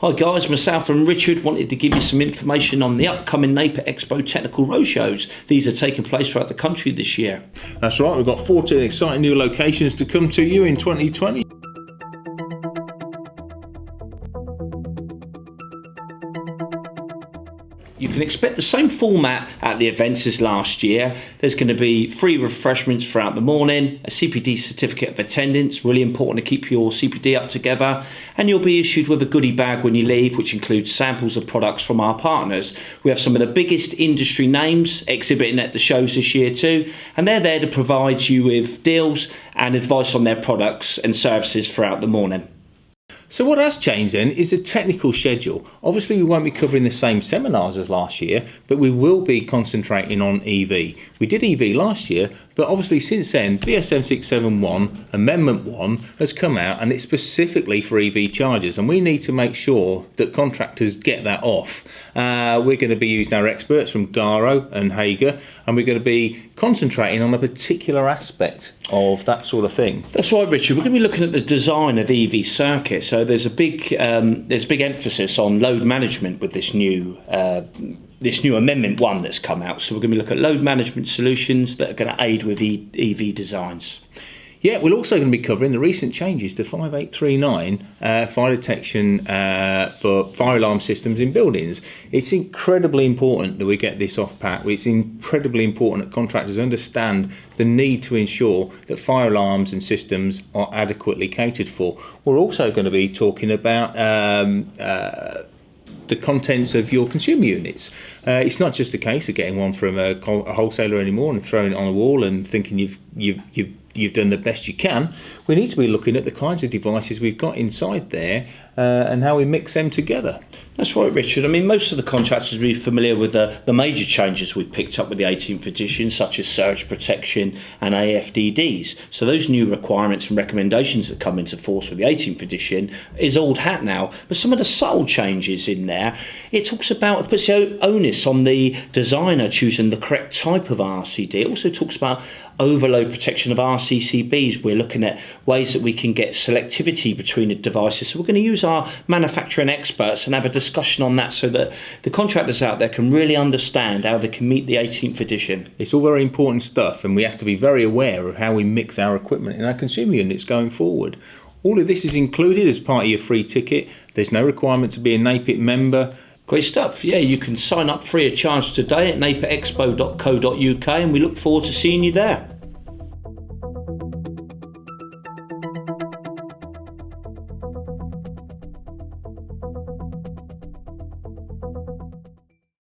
Hi guys, myself and Richard wanted to give you some information on the upcoming NAPIT EXPO technical roadshows. These are taking place throughout the country this year. That's right, we've got 14 exciting new locations to come to you in 2020. You can expect the same format at the events as last year. There's going to be free refreshments throughout the morning, a CPD certificate of attendance, really important to keep your CPD up together, and you'll be issued with a goodie bag when you leave, which includes samples of products from our partners. We have some of the biggest industry names exhibiting at the shows this year too, and they're there to provide you with deals and advice on their products and services throughout the morning. So what has changed then is the technical schedule. Obviously we won't be covering the same seminars as last year, but we will be concentrating on EV. We did EV last year, but obviously since then BSM 671 Amendment 1 has come out, and it's specifically for EV chargers, and we need to make sure that contractors get that off. We're going to be using our experts from Garo and Hager, and we're going to be concentrating on a particular aspect of that sort of thing. That's right, Richard. We're going to be looking at the design of EV circuits. So there's a big emphasis on load management with this new Amendment 1 that's come out. So we're going to be looking at load management solutions that are going to aid with EV designs. Yeah, we're also going to be covering the recent changes to 5839 fire detection for fire alarm systems in buildings. It's incredibly important that we get this off pat. It's incredibly important that contractors understand the need to ensure that fire alarms and systems are adequately catered for. We're also going to be talking about the contents of your consumer units. It's not just a case of getting one from a wholesaler anymore and throwing it on a wall and thinking you've done the best you can. We need to be looking at the kinds of devices we've got inside there and how we mix them together. That's right, Richard. I mean, most of the contractors will be familiar with the major changes we picked up with the 18th edition, such as surge protection and AFDDs. So those new requirements and recommendations that come into force with the 18th edition is old hat now. But some of the subtle changes in there, it puts the onus on the designer choosing the correct type of RCD. It also talks about overload protection of RCCBs. We're looking at ways that we can get selectivity between the devices. So we're going to use our manufacturing experts and have a discussion on that so that the contractors out there can really understand how they can meet the 18th edition. It's all very important stuff, and we have to be very aware of how we mix our equipment in our consumer units going forward. All of this is included as part of your free ticket. There's no requirement to be a NAPIT member. Great stuff. Yeah, you can sign up free of charge today at napitexpo.co.uk, and we look forward to seeing you there.